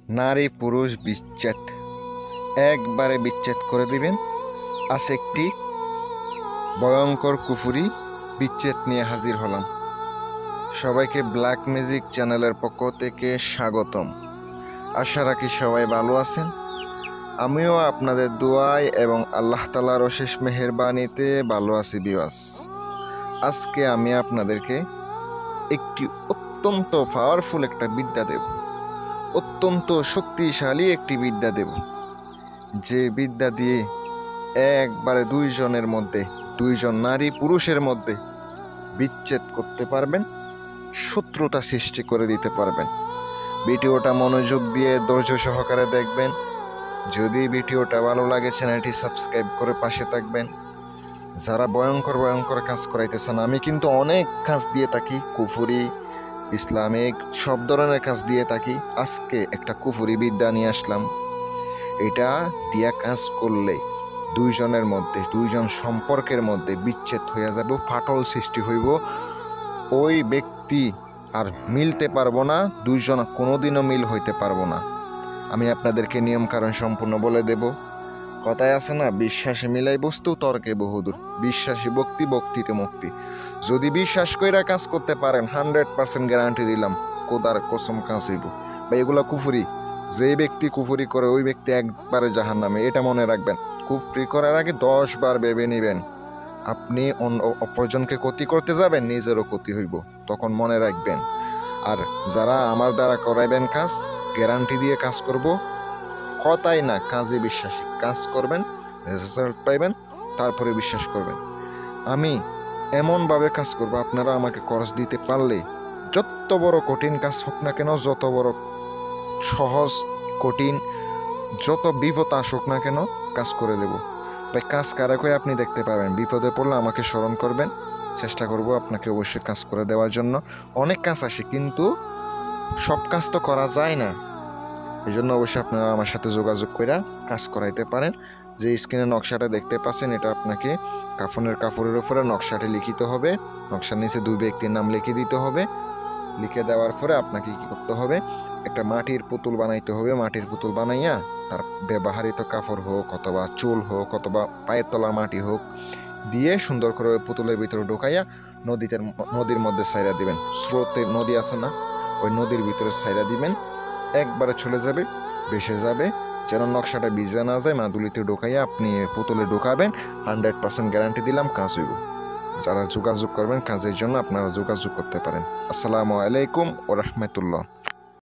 নারী পুরুষ বিচ্ছেদ, একবারে বিচ্ছেদ করে দিবেন। আজ একটি ভয়ঙ্কর কুফুরি বিচ্ছেদ নিয়ে হাজির হলাম। সবাইকে ব্ল্যাক ম্যাজিক চ্যানেলের পক্ষ থেকে স্বাগতম। আশা রাখি সবাই ভালো আছেন। আমিও আপনাদের দোয়ায় এবং আল্লাহ তাআলার অশেষ মেহেরবানিতে ভালো আছি বিওয়াস। আজকে আমি আপনাদেরকে একটি অত্যন্ত পাওয়ারফুল একটা বিদ্যা দেব, অত্যন্ত শক্তিশালী একটি বিদ্যা দেব, যে বিদ্যা দিয়ে একবারে দুইজন নারী পুরুষের মধ্যে বিচ্ছেদ করতে পারবেন, শত্রুতা সৃষ্টি করে দিতে পারবেন। ভিডিওটা মনোযোগ দিয়ে ধৈর্য সহকারে দেখবেন। যদি ভিডিওটা ভালো লাগে চ্যানেলটি সাবস্ক্রাইব করে পাশে থাকবেন। যারা ভয়ঙ্কর কাজ করাইতেছেন, আমি কিন্তু অনেক কাজ দিয়ে থাকি, কুফুরি ইসলামিক সব ধরনের কাজ দিয়ে থাকি। আজকে একটা কুফুরি বিদ্যা নিয়ে আসলাম। এটা দিয়া কাজ করলে দুইজন সম্পর্কের মধ্যে বিচ্ছেদ হয়ে যাবে, ফাটল সৃষ্টি হইব, ওই ব্যক্তি আর মিলতে পারবো না, দুইজন কোনোদিনও মিল হইতে পারবো না। আমি আপনাদেরকে নিয়ম কারণ সম্পূর্ণ বলে দেব। কথায় আছে না, বিশ্বাসে মিলাই বস্তু তর্কে বহুদূর। বিশ্বাসী ভক্তি, ভক্তিতে মুক্তি। যদি বিশ্বাস কইরা কাজ করতে পারেন 100% গ্যারান্টি দিলাম, খোদার কসম কাজ হইব। বা এগুলা কুফুরি, যে ব্যক্তি কুফুরি করে ওই ব্যক্তি একবারে জাহান্নামে, এটা মনে রাখবেন। কুফরি করার আগে 10 বার ভেবে নেবেন। আপনি অপরজনকে ক্ষতি করতে যাবেন, নিজেরও ক্ষতি হইব, তখন মনে রাখবেন। আর যারা আমার দ্বারা করাইবেন কাজ, গ্যারান্টি দিয়ে কাজ করব, কথাই না কাজে বিশ্বাসী। কাজ করবেন, রেজাল্ট পাইবেন, তারপরে বিশ্বাস করবেন। আমি এমনভাবে কাজ করব, আপনারা আমাকে খরচ দিতে পারলে যত বড় কঠিন কাজ হোক না কেন, যত বড় সহজ কঠিন যত বিপদ আসুক না কেন, কাজ করে দেব। ভাই কাজ কারা কই আপনি দেখতে পাবেন। বিপদে পড়লে আমাকে স্মরণ করবেন, চেষ্টা করব আপনাকে অবশ্যই কাজ করে দেওয়ার জন্য। অনেক কাজ আসে, কিন্তু সব কাজ তো করা যায় না। এই জন্য অবশ্যই আপনারা আমার সাথে যোগাযোগ করে কাজ করাইতে পারেন। যে স্ক্রিনে নকশাটা দেখতে পাচ্ছেন, এটা আপনাকে কাপড়ের উপরে নকশাটি লিখিত হবে। নকশার নিচে 2 ব্যক্তির নাম লিখে দিতে হবে। লিখে দেওয়ার পরে আপনাকে কি করতে হবে, একটা মাটির পুতুল বানাইতে হবে। মাটির পুতুল বানাইয়া তার ব্যবহারিত কাপড় হোক, অথবা চুল হোক, অথবা পায়ের তলার মাটি হোক দিয়ে সুন্দর করে ওই পুতুলের ভিতরে ঢুকাইয়া নদীর মধ্যে ছাইরা দিবেন। স্রোতে নদী আছে না, ওই নদীর ভিতরে ছাইরা দিবেন। একবারে চলে যাবে, ভেসে যাবে, যেন নকশাটা ভিজে না যায়। মাদুলিতে ঢুকাইয়া আপনি পুতুলে ঢুকাবেন, 100% গ্যারান্টি দিলাম কাজ হইব। যারা যোগাযোগ করবেন কাজের জন্য, আপনারা যোগাযোগ করতে পারেন। আসসালামু আলাইকুম ওয়া রাহমাতুল্লাহ।